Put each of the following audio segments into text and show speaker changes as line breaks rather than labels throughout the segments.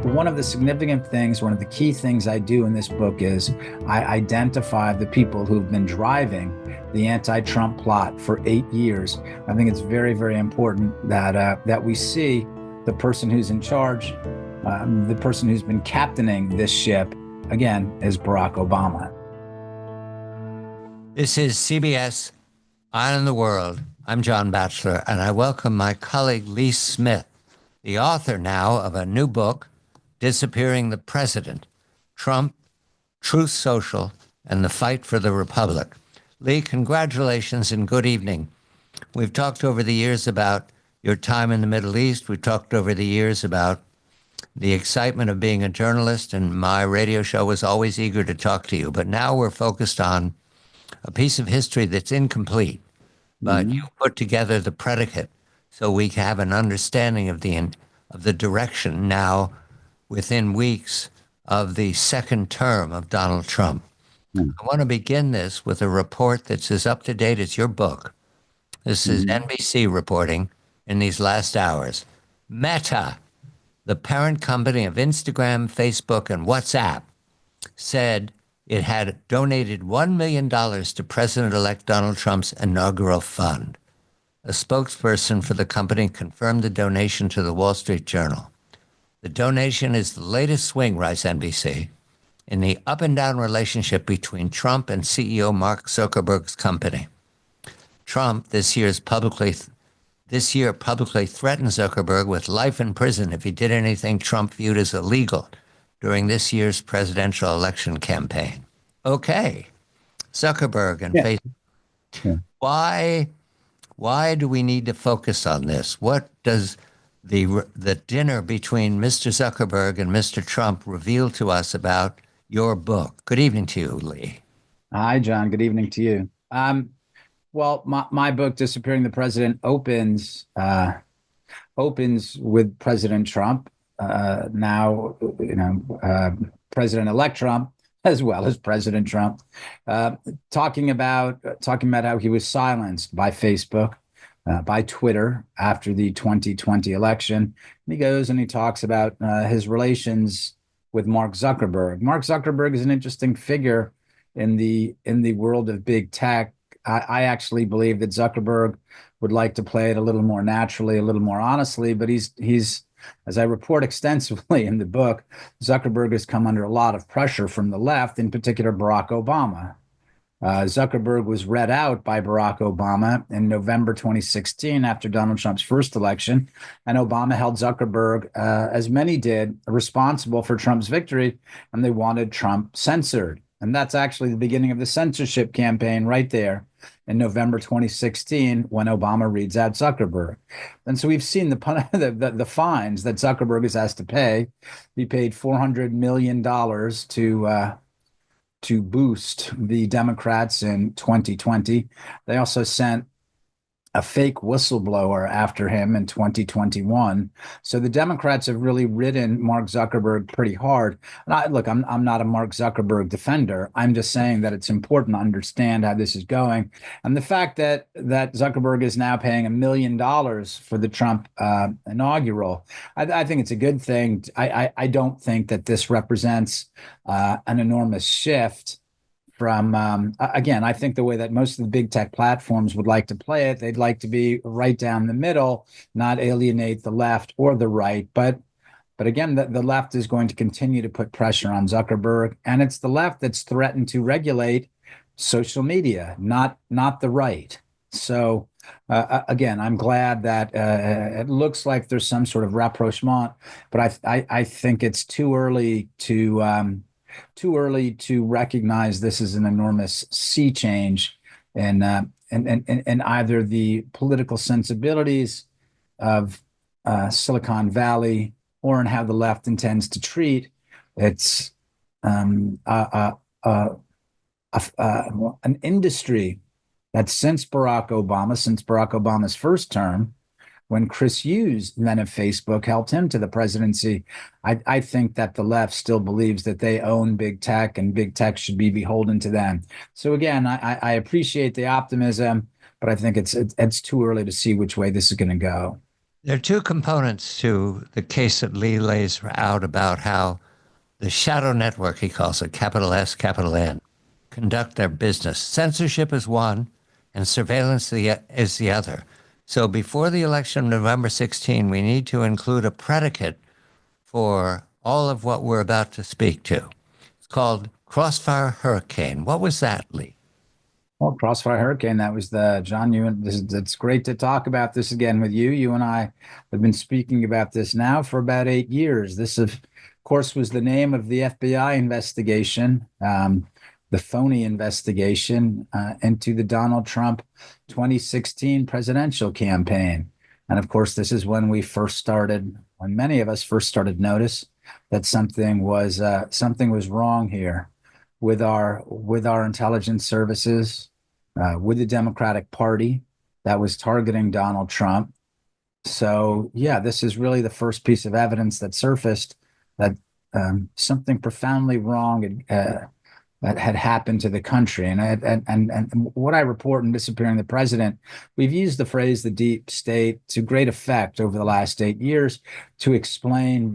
One of the significant things, one of the key things I do in this book is I identify the people who've been driving the anti-Trump plot for 8 years. I think it's very, very important that we see the person who's in charge, the person who's been captaining this ship, again, is Barack Obama.
This is CBS Eye on the World. I'm John Batchelor, and I welcome my colleague Lee Smith, the author now of a new book, Disappearing the President, Trump, Truth Social, and the Fight for the Republic. Lee, congratulations and good evening. We've talked over the years about your time in the Middle East. We've talked over the years about the excitement of being a journalist, and my radio show was always eager to talk to you. But now we're focused on a piece of history that's incomplete, but you put together the predicate so we can have an understanding of the direction now within weeks of the second term of Donald Trump. I want to begin this with a report that's as up to date as your book. This is NBC reporting in these last hours. Meta, the parent company of Instagram, Facebook, and WhatsApp, said it had donated $1 million to President-elect Donald Trump's inaugural fund. A spokesperson for the company confirmed the donation to the Wall Street Journal. The donation is the latest swing, writes NBC, in the up-and-down relationship between Trump and CEO Mark Zuckerberg's company. Trump this year publicly threatened Zuckerberg with life in prison if he did anything Trump viewed as illegal during this year's presidential election campaign. Okay, Zuckerberg and Facebook. Why do we need to focus on this? What does the dinner between Mr. Zuckerberg and Mr. Trump reveal to us about your book? Good evening to you, Lee.
Hi, John. Good evening to you. Well, my book, Disappearing the President, opens with President Trump, now President-elect Trump, as well as President Trump, talking about how he was silenced by Facebook, by Twitter after the 2020 election. And he goes and he talks about his relations with Mark Zuckerberg. Mark Zuckerberg is an interesting figure in the world of big tech. I actually believe that Zuckerberg would like to play it a little more naturally, a little more honestly, but he's as I report extensively in the book, Zuckerberg has come under a lot of pressure from the left, in particular Barack Obama. Zuckerberg was read out by Barack Obama in November 2016 after Donald Trump's first election, and Obama held Zuckerberg, as many did, responsible for Trump's victory, and they wanted Trump censored. And that's actually the beginning of the censorship campaign right there in November 2016 when Obama reads out Zuckerberg. And so we've seen the fines that Zuckerberg has asked to pay. He paid $400 million to boost the Democrats in 2020. They also sent a fake whistleblower after him in 2021. So the Democrats have really ridden Mark Zuckerberg pretty hard. And I'm not a Mark Zuckerberg defender. I'm just saying that it's important to understand how this is going. And the fact that Zuckerberg is now paying $1 million for the Trump inaugural, I think it's a good thing. I don't think that this represents an enormous shift from, again, I think the way that most of the big tech platforms would like to play it, they'd like to be right down the middle, not alienate the left or the right. But again, the left is going to continue to put pressure on Zuckerberg, and it's the left that's threatened to regulate social media, not the right. So again, I'm glad that it looks like there's some sort of rapprochement, but I think it's too early to recognize this as an enormous sea change in either the political sensibilities of Silicon Valley or in how the left intends to treat its an industry that since Barack Obama's first term, when Chris Hughes, then of Facebook, helped him to the presidency, I think that the left still believes that they own big tech and big tech should be beholden to them. So again, I appreciate the optimism, but I think it's too early to see which way this is going to go.
There are two components to the case that Lee lays out about how the shadow network, he calls it, capital S, capital N, conduct their business. Censorship is one, and surveillance is the other. So before the election of November 16, we need to include a predicate for all of what we're about to speak to. It's called Crossfire Hurricane. What was that, Lee?
Well, Crossfire Hurricane, that was the John, it's great to talk about this again with you. You and I have been speaking about this now for about 8 years. This, of course, was the name of the FBI investigation, the phony investigation into the Donald Trump 2016 presidential campaign. And of course, this is when when many of us first started notice that something was wrong here with our intelligence services, with the Democratic Party that was targeting Donald Trump. So yeah, this is really the first piece of evidence that surfaced that something profoundly wrong that had happened to the country. And what I report in Disappearing the President, we've used the phrase "the deep state" to great effect over the last 8 years to explain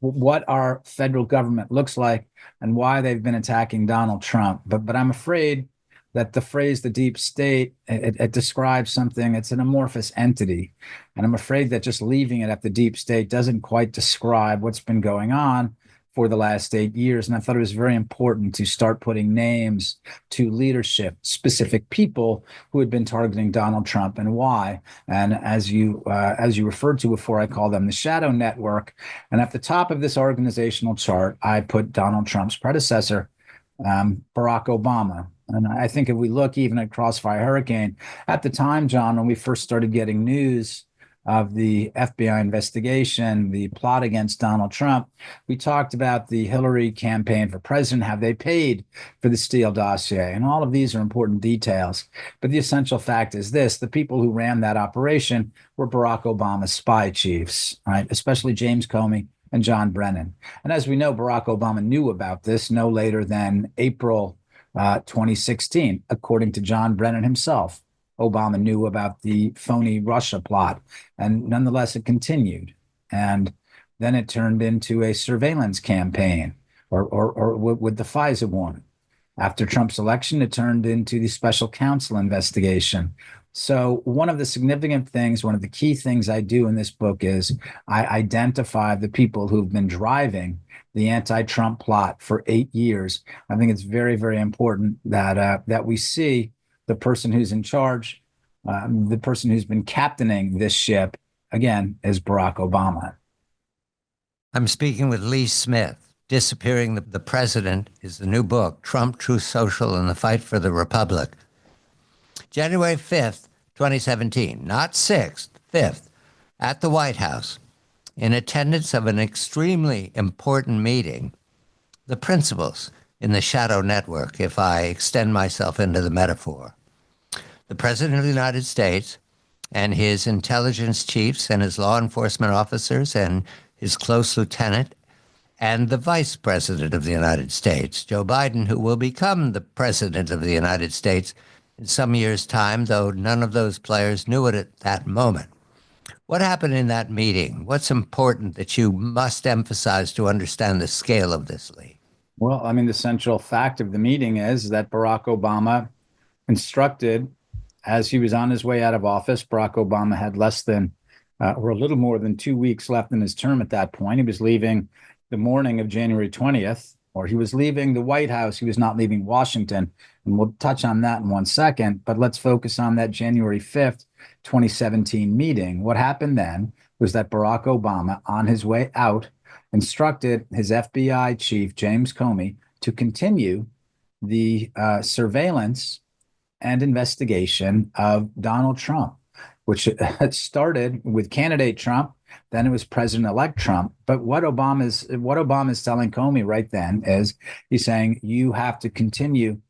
what our federal government looks like and why they've been attacking Donald Trump. But I'm afraid that the phrase "the deep state" it describes something. It's an amorphous entity, and I'm afraid that just leaving it at the deep state doesn't quite describe what's been going on for the last 8 years. And I thought it was very important to start putting names to leadership, specific people who had been targeting Donald Trump and why. And as you referred to before, I call them the shadow network. And at the top of this organizational chart, I put Donald Trump's predecessor, Barack Obama. And I think if we look even at Crossfire Hurricane, at the time, John, when we first started getting news of the FBI investigation, the plot against Donald Trump, we talked about the Hillary campaign for president. Have they paid for the Steele dossier? And all of these are important details. But the essential fact is this: the people who ran that operation were Barack Obama's spy chiefs, right? Especially James Comey and John Brennan. And as we know, Barack Obama knew about this no later than April 2016, according to John Brennan himself. Obama knew about the phony Russia plot, and nonetheless, it continued. And then it turned into a surveillance campaign, or with the FISA warrant. After Trump's election, it turned into the special counsel investigation. So one of the significant things, one of the key things I do in this book is I identify the people who've been driving the anti-Trump plot for 8 years. I think it's very, very important that we see the person who's in charge, the person who's been captaining this ship, again, is Barack Obama.
I'm speaking with Lee Smith. Disappearing the President is the new book, Trump, Truth Social, and the Fight for the Republic. January 5th, 2017, not 6th, 5th, at the White House, in attendance of an extremely important meeting, the principals in the shadow network, if I extend myself into the metaphor. The President of the United States and his intelligence chiefs and his law enforcement officers and his close lieutenant and the Vice President of the United States, Joe Biden, who will become the President of the United States in some years' time, though none of those players knew it at that moment. What happened in that meeting? What's important that you must emphasize to understand the scale of this, Lee?
Well, I mean, the central fact of the meeting is that Barack Obama instructed, as he was on his way out of office, Barack Obama had less than, or a little more than 2 weeks left in his term at that point. He was leaving the morning of January 20th, or he was leaving the White House. He was not leaving Washington. And we'll touch on that in 1 second. But let's focus on that January 5th, 2017 meeting. What happened then was that Barack Obama, on his way out, instructed his FBI chief, James Comey, to continue the surveillance and investigation of Donald Trump, which had started with candidate Trump. Then it was President-elect Trump. But what Obama is telling Comey right then is he's saying you have to continue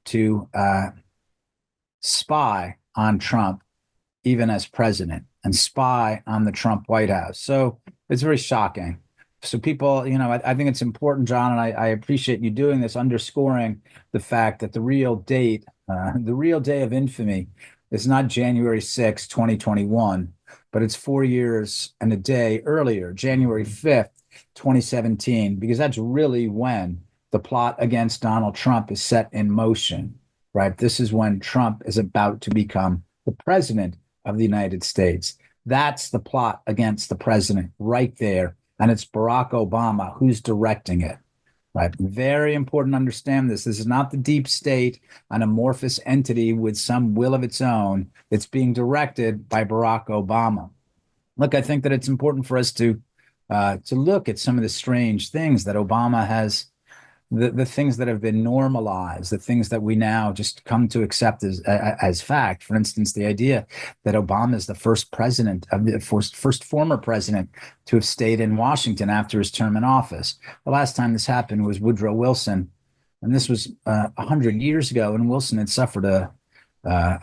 to spy on Trump even as president and spy on the Trump White House. So it's very shocking. So people, I think it's important, John, and I appreciate you doing this, underscoring the fact that the real day of infamy is not January 6, 2021, but it's 4 years and a day earlier, January 5th, 2017, because that's really when the plot against Donald Trump is set in motion, right? This is when Trump is about to become the president of the United States. That's the plot against the president right there. And it's Barack Obama who's directing it. Right. Very important to understand this. This is not the deep state, an amorphous entity with some will of its own. It's being directed by Barack Obama. Look, I think that it's important for us to look at some of the strange things that Obama has, the things that have been normalized, the things that we now just come to accept as fact. For instance, the idea that Obama is the first president of the first former president to have stayed in Washington after his term in office. The last time this happened was Woodrow Wilson, and this was 100 years ago, and Wilson had suffered a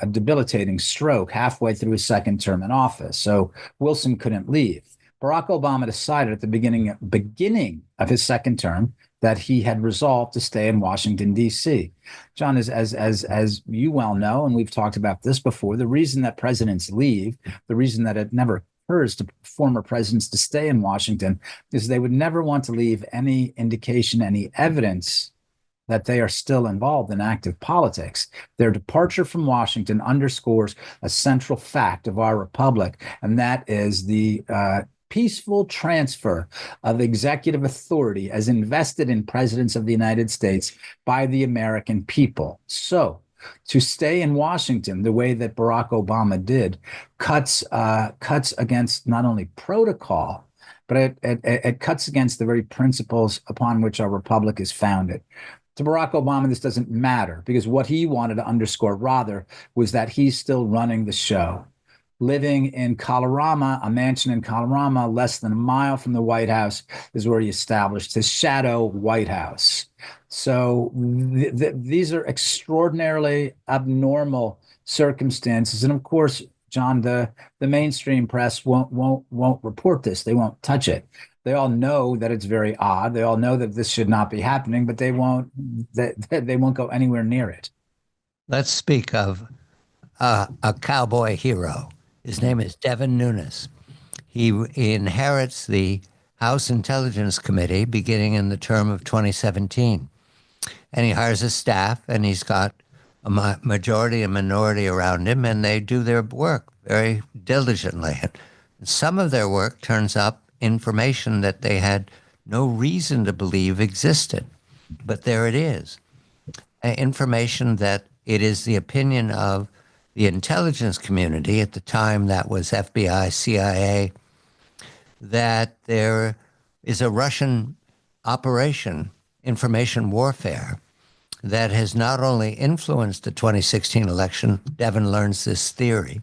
debilitating stroke halfway through his second term in office. So Wilson couldn't leave. Barack Obama decided at the beginning of his second term that he had resolved to stay in Washington, D.C. John, as you well know, and we've talked about this before, the reason that presidents leave, the reason that it never occurs to former presidents to stay in Washington is they would never want to leave any indication, any evidence that they are still involved in active politics. Their departure from Washington underscores a central fact of our republic, and that is the peaceful transfer of executive authority as invested in presidents of the United States by the American people. So to stay in Washington the way that Barack Obama did cuts against not only protocol, but it cuts against the very principles upon which our republic is founded. To Barack Obama, this doesn't matter because what he wanted to underscore rather was that he's still running the show. Living in Colorado, a mansion in Colorado, less than a mile from the White House, is where he established his shadow White House. So these are extraordinarily abnormal circumstances, and of course, John, the mainstream press won't report this. They won't touch it. They all know that it's very odd. They all know that this should not be happening, but they won't go anywhere near it.
Let's speak of a cowboy hero. His name is Devin Nunes. He inherits the House Intelligence Committee beginning in the term of 2017. And he hires a staff, and he's got a majority and minority around him, and they do their work very diligently. And some of their work turns up information that they had no reason to believe existed. But there it is. Information that it is the opinion of the intelligence community, at the time that was FBI, CIA, that there is a Russian operation, information warfare, that has not only influenced the 2016 election, Devin learns this theory,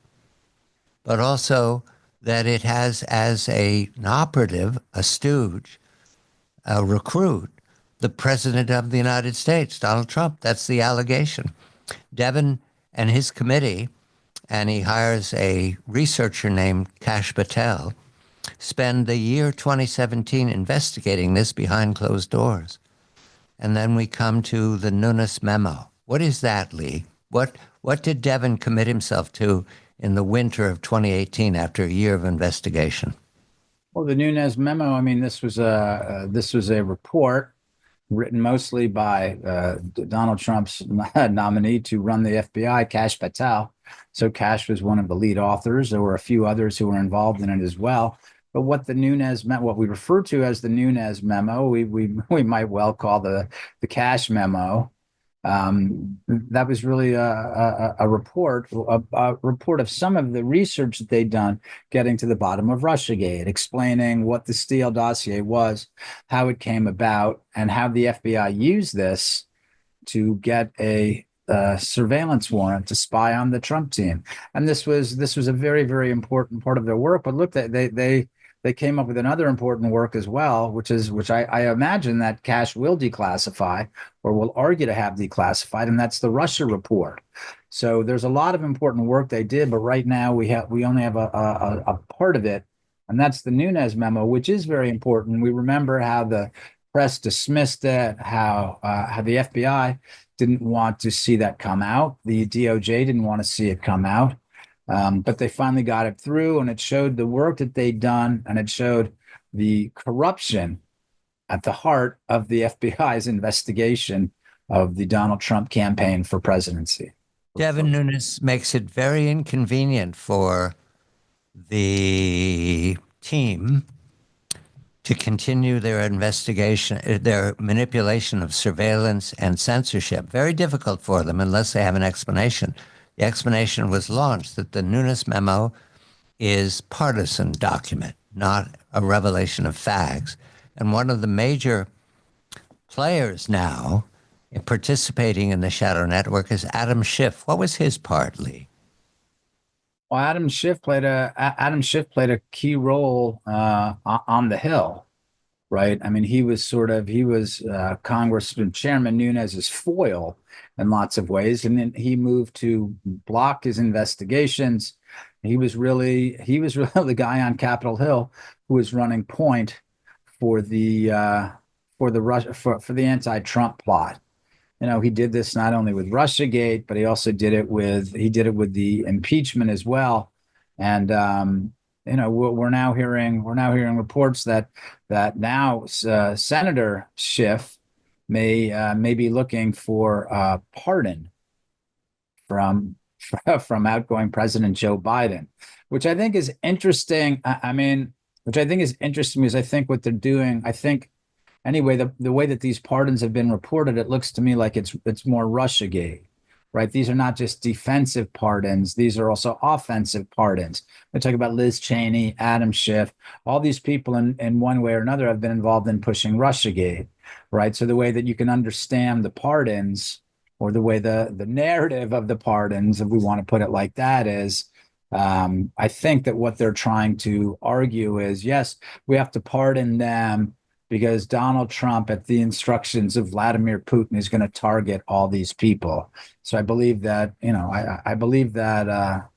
but also that it has as an operative, a stooge, a recruit, the President of the United States, Donald Trump. That's the allegation. Devin and his committee, and he hires a researcher named Kash Patel, spend the year 2017 investigating this behind closed doors. And then we come to the Nunes memo. What is that, Lee? What did Devin commit himself to in the winter of 2018 after a year of investigation?
Well, the Nunes memo, I mean, this was a report written mostly by Donald Trump's nominee to run the FBI, Kash Patel. So Kash was one of the lead authors. There were a few others who were involved in it as well. But what the Nunes meant, what we refer to as the Nunes memo, we might well call the Kash memo. That was really a report of some of the research that they'd done getting to the bottom of Russiagate, explaining what the Steele dossier was, how it came about, and how the FBI used this to get a surveillance warrant to spy on the Trump team. And this was a very, very important part of their work. But look, they came up with another important work as well, which I imagine that Kash will declassify or will argue to have declassified, and that's the Russia report. So there's a lot of important work they did, but right now we only have a part of it, and that's the Nunes memo, which is very important. We remember how the press dismissed it, how the FBI didn't want to see that come out. The DOJ didn't want to see it come out. But they finally got it through, and it showed the work that they'd done, and it showed the corruption at the heart of the FBI's investigation of the Donald Trump campaign for presidency.
Devin Nunes makes it very inconvenient for the team to continue their investigation, their manipulation of surveillance and censorship. Very difficult for them unless they have an explanation. The explanation was launched that the Nunes memo is partisan document, not a revelation of facts. And one of the major players now in participating in the shadow network is Adam Schiff. What was his part, Lee?
Well, Adam Schiff played a key role on the Hill, right? I mean, he was Congressman Chairman Nunes' foil in lots of ways, and then he moved to block his investigations. He was really the guy on Capitol Hill who was running point for the anti-Trump plot. You know, he did this not only with Russiagate, but he also did it with the impeachment as well. And you know, we're now hearing reports that now Senator Schiff may be looking for a pardon from outgoing President Joe Biden, which I think is interesting. Which I think is interesting because I think what they're doing, anyway, the way that these pardons have been reported, it looks to me like it's more Russiagate, right? These are not just defensive pardons; these are also offensive pardons. We talk about Liz Cheney, Adam Schiff, all these people in one way or another have been involved in pushing Russiagate, right? So the way that you can understand the pardons, or the way the narrative of the pardons, if we want to put it like that, is. I think that what they're trying to argue is, yes, we have to pardon them because Donald Trump, at the instructions of Vladimir Putin, is going to target all these people. So I believe that, I believe that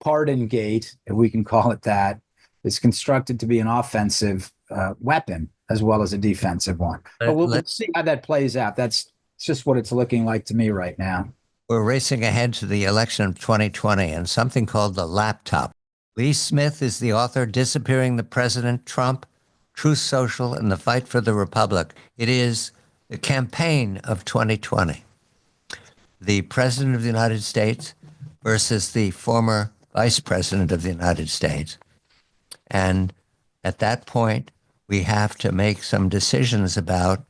pardon gate, if we can call it that, is constructed to be an offensive weapon as well as a defensive one. But we'll see how that plays out. That's just what it's looking like to me right now.
We're racing ahead to the election of 2020 and something called the laptop. Lee Smith is the author, Disappearing the President, Trump, Truth Social, and the Fight for the Republic. It is the campaign of 2020. The President of the United States versus the former Vice President of the United States. And at that point, we have to make some decisions about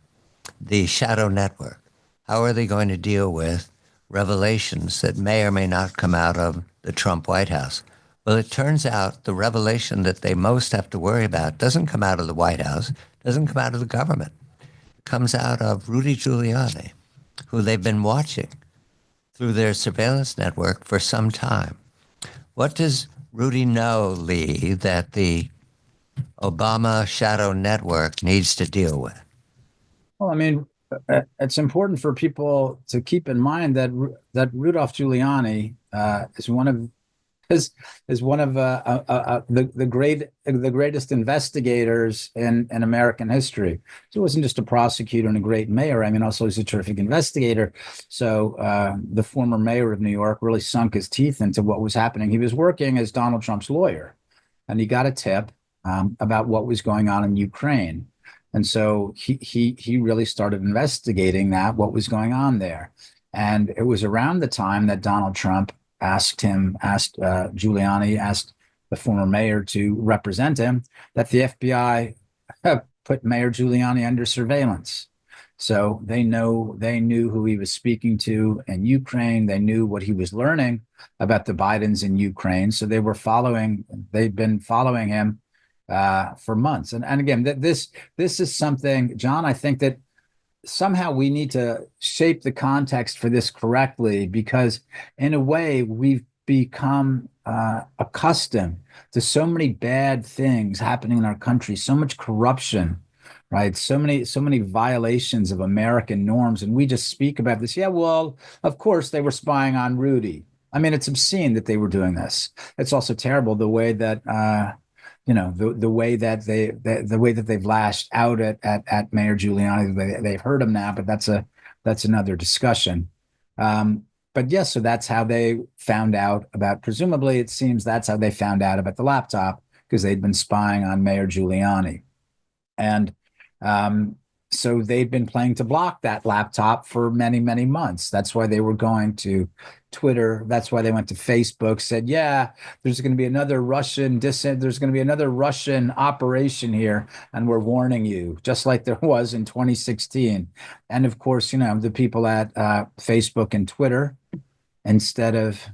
the shadow network. How are they going to deal with revelations that may or may not come out of the Trump White House? Well, it turns out the revelation that they most have to worry about doesn't come out of the White House, doesn't come out of the government. It comes out of Rudy Giuliani, who they've been watching through their surveillance network for some time. What does Rudy know, Lee, that the Obama shadow network needs to deal with?
Well, I mean, it's important for people to keep in mind that Rudolph Giuliani is one of the greatest investigators in American history. So he wasn't just a prosecutor and a great mayor. I mean, also he's a terrific investigator. So the former mayor of New York really sunk his teeth into what was happening. He was working as Donald Trump's lawyer, and he got a tip about what was going on in Ukraine. And so he really started investigating what was going on there. And it was around the time that Donald Trump asked Giuliani, asked the former mayor to represent him, that the FBI put Mayor Giuliani under surveillance. So they knew who he was speaking to in Ukraine. They knew what he was learning about the Bidens in Ukraine. So they've been following him for months. And again, this is something, John, I think that somehow we need to shape the context for this correctly, because in a way we've become accustomed to so many bad things happening in our country, so much corruption, right? So many violations of American norms. And we just speak about this. Yeah, well, of course they were spying on Rudy. I mean, it's obscene that they were doing this. It's also terrible the way that the way that the way that they've lashed out at Mayor Giuliani. They've heard him now, but that's another discussion. But yes, so that's how they found out about. Presumably, it seems that's how they found out about the laptop because they'd been spying on Mayor Giuliani. And um, so they'd been planning to block that laptop for many, many months. That's why they were going to Twitter. That's why they went to Facebook, said, yeah, there's going to be another there's going to be another Russian operation here, and we're warning you, just like there was in 2016. And of course, the people at Facebook and Twitter, instead of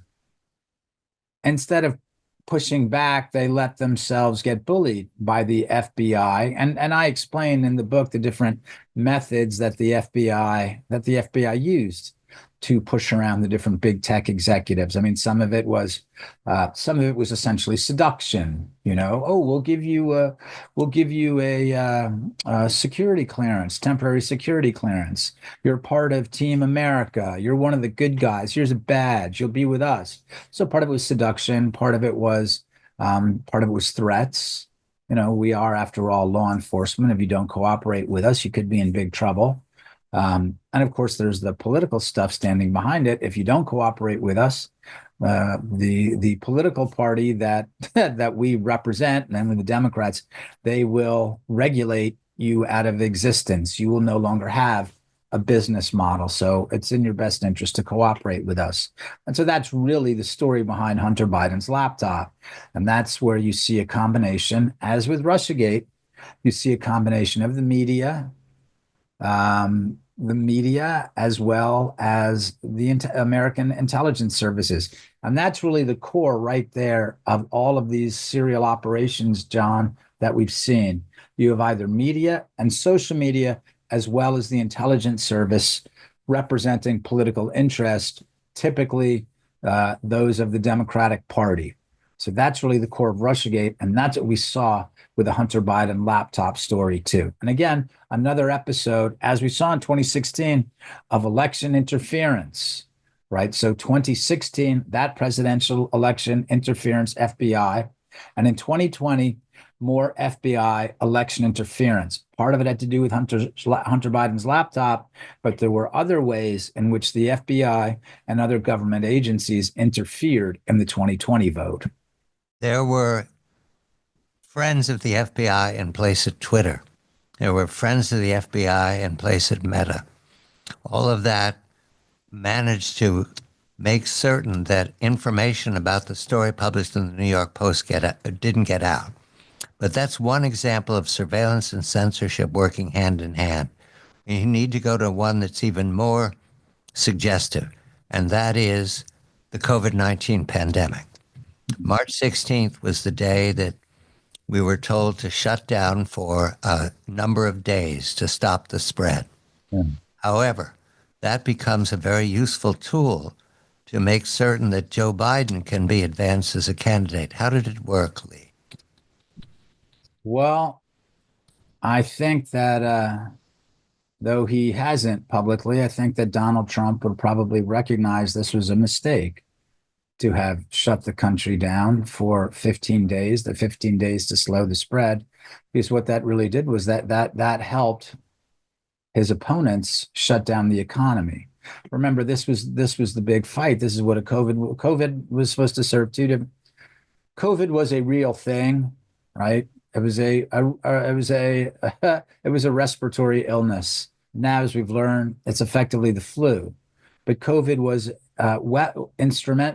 instead of pushing back, they let themselves get bullied by the FBI. And I explain in the book the different methods that the FBI used to push around the different big tech executives. I mean, some of it was essentially seduction. Oh, we'll give you a security clearance, temporary security clearance. You're part of Team America. You're one of the good guys. Here's a badge. You'll be with us. So part of it was seduction. Part of it was threats. We are, after all, law enforcement. If you don't cooperate with us, you could be in big trouble. And of course, there's the political stuff standing behind it. If you don't cooperate with us, the political party that that we represent, namely the Democrats, they will regulate you out of existence. You will no longer have a business model. So it's in your best interest to cooperate with us. And so that's really the story behind Hunter Biden's laptop. And that's where you see a combination, as with Russiagate, you see a combination of the media as well as the American intelligence services. And that's really the core right there of all of these serial operations, John, that we've seen. You have either media and social media, as well as the intelligence service representing political interest, typically those of the Democratic Party. So that's really the core of Russiagate. And that's what we saw with the Hunter Biden laptop story, too. And again, another episode, as we saw in 2016, of election interference, right? So 2016, that presidential election interference, FBI. And in 2020, more FBI election interference. Part of it had to do with Hunter Biden's laptop, but there were other ways in which the FBI and other government agencies interfered in the 2020 vote.
There were friends of the FBI in place at Twitter. There were friends of the FBI in place at Meta. All of that managed to make certain that information about the story published in the New York Post didn't get out. But that's one example of surveillance and censorship working hand in hand. And you need to go to one that's even more suggestive, and that is the COVID-19 pandemic. March 16th was the day that we were told to shut down for a number of days to stop the spread. However, that becomes a very useful tool to make certain that Joe Biden can be advanced as a candidate. How did it work, Lee?
Well, I think that though he hasn't publicly, I think that Donald Trump would probably recognize this was a mistake to have shut the country down for 15 days, the 15 days to slow the spread, because what that really did was that helped his opponents shut down the economy. Remember, this was the big fight. This is what COVID was supposed to serve to. COVID was a real thing, right? It was a respiratory illness. Now, as we've learned, it's effectively the flu. But COVID was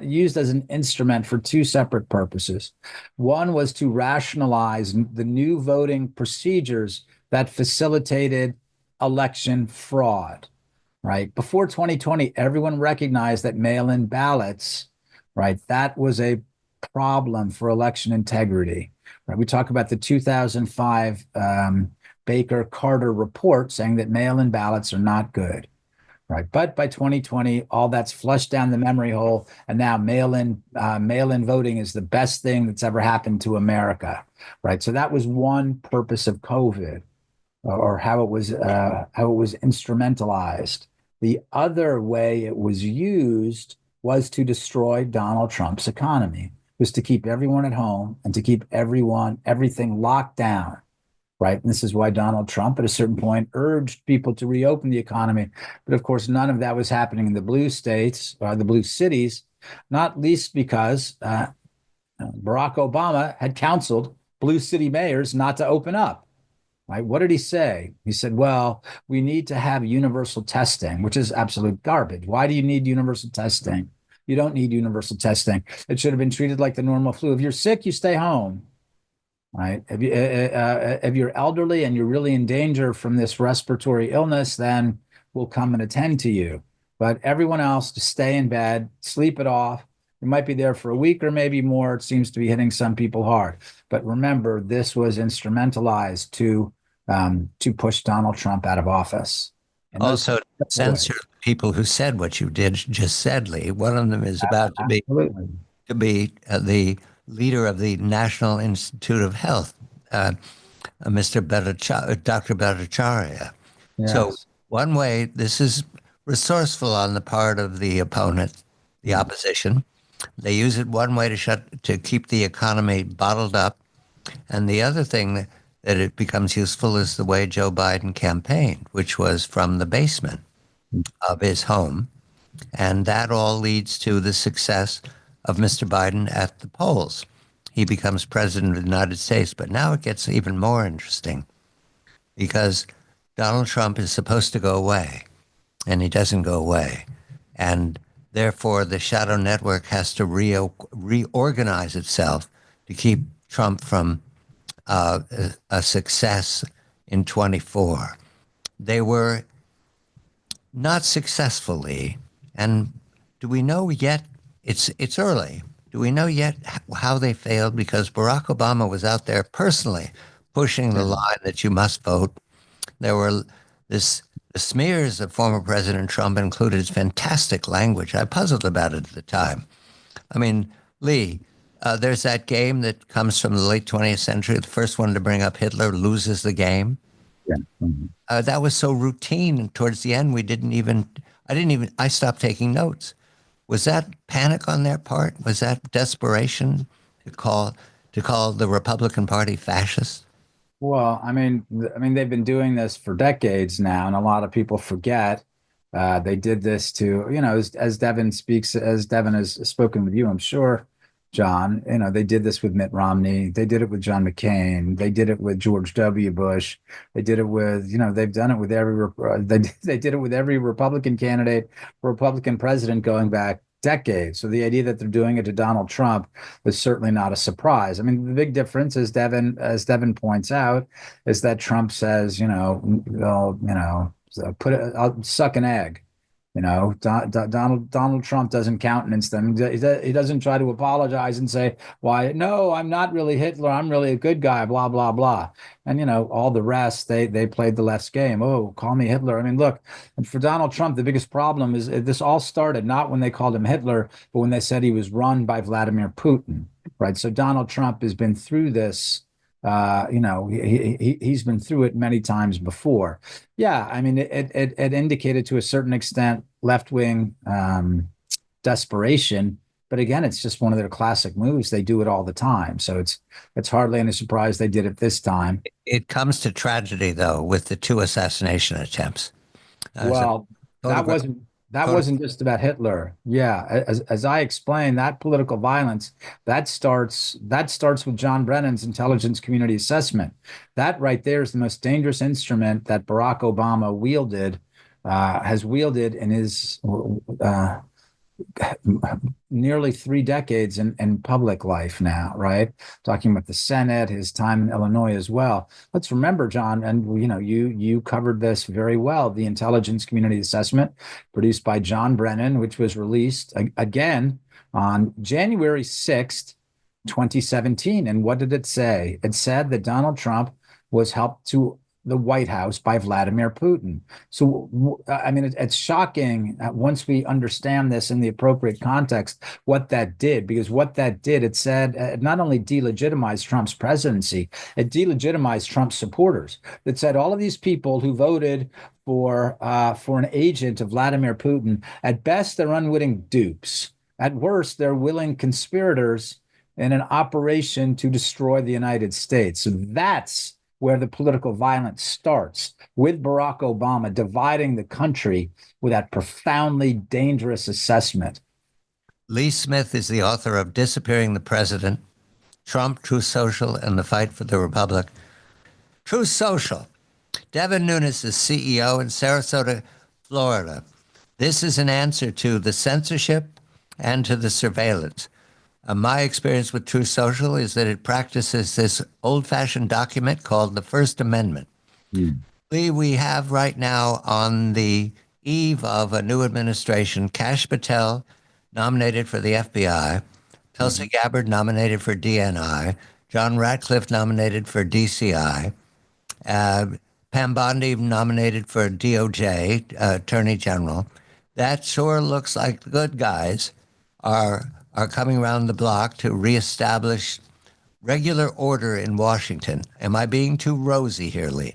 used as an instrument for two separate purposes. One was to rationalize the new voting procedures that facilitated election fraud, right? Before 2020, everyone recognized that mail-in ballots, right, that was a problem for election integrity, right? We talk about the 2005 Baker-Carter report saying that mail-in ballots are not good. Right. But by 2020, all that's flushed down the memory hole. And now mail-in voting is the best thing that's ever happened to America. Right. So that was one purpose of COVID, or how it was instrumentalized. The other way it was used was to destroy Donald Trump's economy. was to keep everyone at home and to keep everything locked down, right? And this is why Donald Trump, at a certain point, urged people to reopen the economy. But of course, none of that was happening in the blue states or the blue cities, not least because Barack Obama had counseled blue city mayors not to open up. Right? What did he say? He said, well, we need to have universal testing, which is absolute garbage. Why do you need universal testing? You don't need universal testing. It should have been treated like the normal flu. If you're sick, you stay home. Right? If you're elderly and you're really in danger from this respiratory illness, then we'll come and attend to you. But everyone else, just stay in bed, sleep it off. You might be there for a week or maybe more. It seems to be hitting some people hard. But remember, this was instrumentalized to push Donald Trump out of office. And
Also, to censor people who said what you did just said, Lee. One of them is about to be the leader of the National Institute of Health, Dr. Bhattacharya.
Yes.
So one way, this is resourceful on the part of the opponent, the opposition. They use it one way to keep the economy bottled up, and the other thing that it becomes useful is the way Joe Biden campaigned, which was from the basement of his home, and that all leads to the success of Mr. Biden at the polls. He becomes president of the United States, but now it gets even more interesting because Donald Trump is supposed to go away, and he doesn't go away, and therefore the shadow network has to reorganize itself to keep Trump from a success in 24. They were not successfully, and do we know yet? It's early. Do we know yet how they failed? Because Barack Obama was out there personally pushing the line that you must vote. There were the smears of former President Trump included his fantastic language. I puzzled about it at the time. I mean, Lee, there's that game that comes from the late 20th century. The first one to bring up Hitler loses the game.
Yeah. Mm-hmm.
That was so routine. And towards the end, I stopped taking notes. Was that panic on their part? Was that desperation to call the Republican Party fascist?
Well, they've been doing this for decades now, and a lot of people forget. They did this to, as Devin has spoken with you, I'm sure, John, they did this with Mitt Romney. They did it with John McCain. They did it with George W. Bush. They did it with, they've done it with they did it with every Republican candidate, Republican president going back decades. So the idea that they're doing it to Donald Trump was certainly not a surprise. I mean, the big difference, as Devin points out, is that Trump says, I'll suck an egg. Donald Trump doesn't countenance them. He doesn't try to apologize and say, "Why? No, I'm not really Hitler. I'm really a good guy." Blah blah blah. And all the rest, they played the left's game. Oh, call me Hitler. I mean, look, and for Donald Trump, the biggest problem is this all started not when they called him Hitler, but when they said he was run by Vladimir Putin. Right. So Donald Trump has been through this. He's been through it many times before. Yeah, I mean, it indicated to a certain extent left-wing desperation, but again, it's just one of their classic moves. They do it all the time, so it's hardly any surprise they did it this time.
It comes to tragedy, though, with the 2 assassination attempts.
Well, that wasn't just about Hitler. Yeah, as I explained, that political violence that starts with John Brennan's intelligence community assessment. That right there is the most dangerous instrument that Barack Obama has wielded in his nearly 3 decades in public life now, right? Talking about the Senate, his time in Illinois as well. Let's remember, John, and you covered this very well, the intelligence community assessment produced by John Brennan, which was released again on January 6th, 2017. And what did it say? It said that Donald Trump was helped to the White House by Vladimir Putin. So, I mean, it's shocking once we understand this in the appropriate context, what that did, because what that did, it said it not only delegitimized Trump's presidency, it delegitimized Trump's supporters. It said all of these people who voted for an agent of Vladimir Putin, at best, they're unwitting dupes. At worst, they're willing conspirators in an operation to destroy the United States. So that's where the political violence starts, with Barack Obama dividing the country with that profoundly dangerous assessment.
Lee Smith is the author of Disappearing the President, Trump, Truth Social, and the Fight for the Republic. Truth Social. Devin Nunes is CEO in Sarasota, Florida. This is an answer to the censorship and to the surveillance. My experience with Truth Social is that it practices this old-fashioned document called the First Amendment.
Mm.
Lee, we have right now on the eve of a new administration, Kash Patel nominated for the FBI, Tulsi Gabbard nominated for DNI, John Ratcliffe nominated for DCI, Pam Bondi nominated for DOJ, Attorney General. That sure looks like the good guys are coming around the block to reestablish regular order in Washington. Am I being too rosy here, Lee?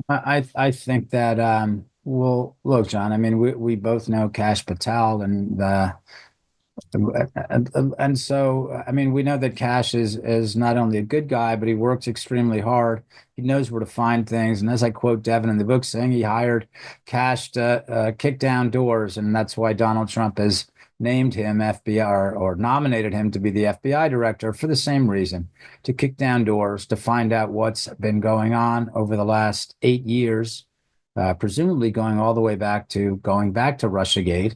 I think that well, look, John. I mean, we both know Kash Patel, and so I mean, we know that Kash is not only a good guy, but he works extremely hard. He knows where to find things, and as I quote Devin in the book, saying he hired Kash to kick down doors, and that's why Donald Trump has named him FBI or nominated him to be the FBI director for the same reason, to kick down doors, to find out what's been going on over the last 8 years, presumably going all the way back to Russiagate.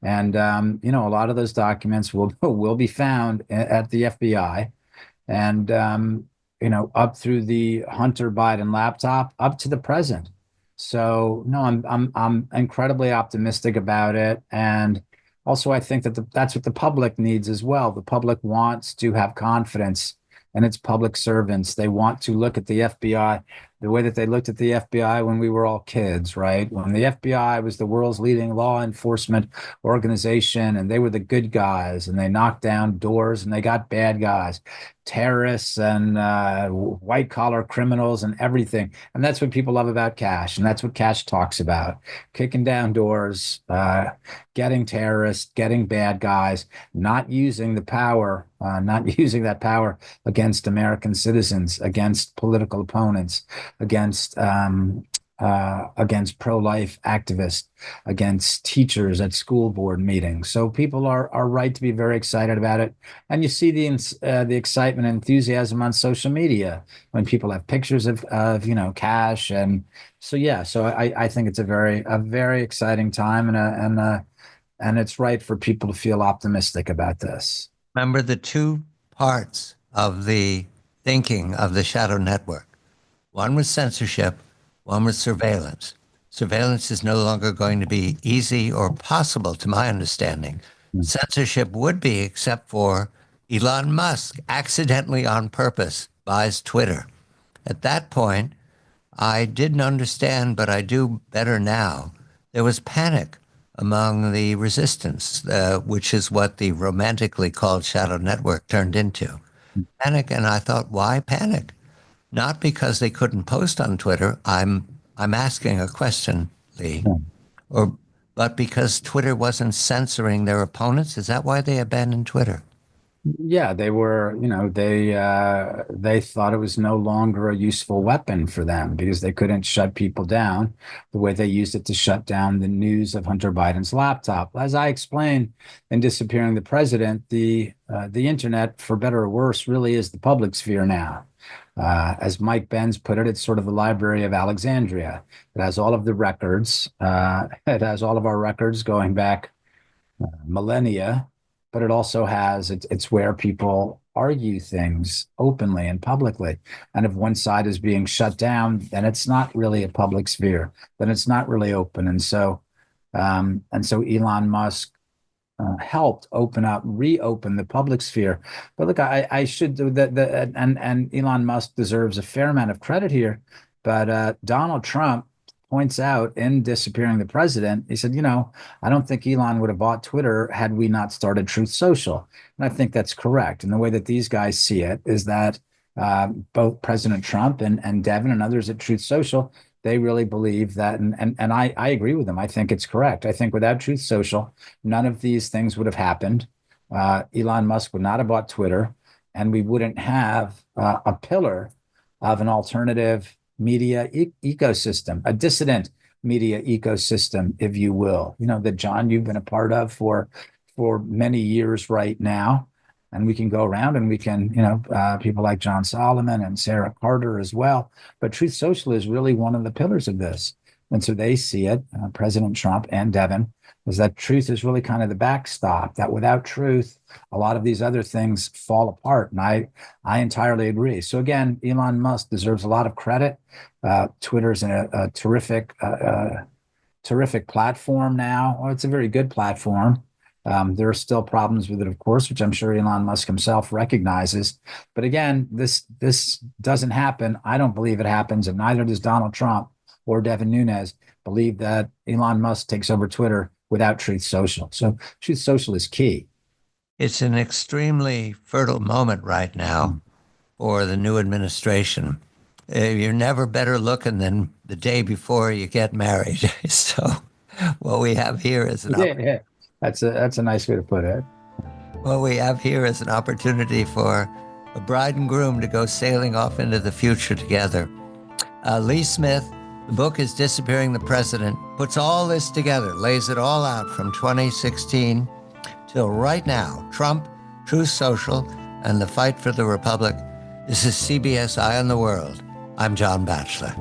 And a lot of those documents will be found at the FBI, and up through the Hunter Biden laptop up to the present. So no, I'm incredibly optimistic about it, and also I think that that's what the public needs as well. The public wants to have confidence in its public servants. They want to look at the FBI the way that they looked at the FBI when we were all kids, right? When the FBI was the world's leading law enforcement organization, and they were the good guys, and they knocked down doors, and they got bad guys, terrorists and white collar criminals and everything. And that's what people love about Kash. And that's what Kash talks about: kicking down doors, getting terrorists, getting bad guys, not using the power, not using that power against American citizens, against political opponents, against pro-life activists, against teachers at school board meetings. So people are right to be very excited about it, and you see the excitement and enthusiasm on social media when people have pictures of Kash, and so yeah. So I think it's a very exciting time, and it's right for people to feel optimistic about this.
Remember the two parts of the thinking of the shadow network. One was censorship, one was surveillance. Surveillance is no longer going to be easy or possible, to my understanding. Censorship would be, except for Elon Musk, accidentally on purpose, buys Twitter. At that point, I didn't understand, but I do better now. There was panic among the resistance, which is what the romantically called shadow network turned into. Panic, and I thought, why panic? Not because they couldn't post on Twitter. I'm asking a question, Lee, but because Twitter wasn't censoring their opponents. Is that why they abandoned Twitter?
Yeah, they were, they thought it was no longer a useful weapon for them because they couldn't shut people down the way they used it to shut down the news of Hunter Biden's laptop. As I explained in Disappearing the President, the internet, for better or worse, really is the public sphere now. As Mike Benz put it, it's sort of the Library of Alexandria. It has all of the records. It has all of our records going back millennia, but it also has, it's where people argue things openly and publicly. And if one side is being shut down, then it's not really a public sphere. Then it's not really open. And so Elon Musk helped reopen the public sphere. But look, I should do that. And Elon Musk deserves a fair amount of credit here. But Donald Trump points out in Disappearing the President, he said, I don't think Elon would have bought Twitter had we not started Truth Social. And I think that's correct. And the way that these guys see it is that both President Trump and Devin and others at Truth Social, they really believe that, and I agree with them. I think it's correct. I think without Truth Social, none of these things would have happened. Elon Musk would not have bought Twitter, and we wouldn't have a pillar of an alternative media ecosystem, a dissident media ecosystem, if you will, that John, you've been a part of for many years right now. And we can go around and we can, people like John Solomon and Sarah Carter as well. But Truth Social is really one of the pillars of this. And so they see it, President Trump and Devin, is that truth is really kind of the backstop, that without truth, a lot of these other things fall apart. And I entirely agree. So again, Elon Musk deserves a lot of credit. Twitter's a terrific platform now. Well, it's a very good platform. There are still problems with it, of course, which I'm sure Elon Musk himself recognizes. But again, this doesn't happen. I don't believe it happens, and neither does Donald Trump or Devin Nunes believe that Elon Musk takes over Twitter without Truth Social. So Truth Social is key.
It's an extremely fertile moment right now for the new administration. You're never better looking than the day before you get married. So what we have here is an
yeah. That's a nice way to put it.
What we have here is an opportunity for a bride and groom to go sailing off into the future together. Lee Smith, the book is Disappearing the President, puts all this together, lays it all out from 2016 till right now. Trump, Truth Social, and the fight for the Republic. This is CBS Eye on the World. I'm John Batchelor.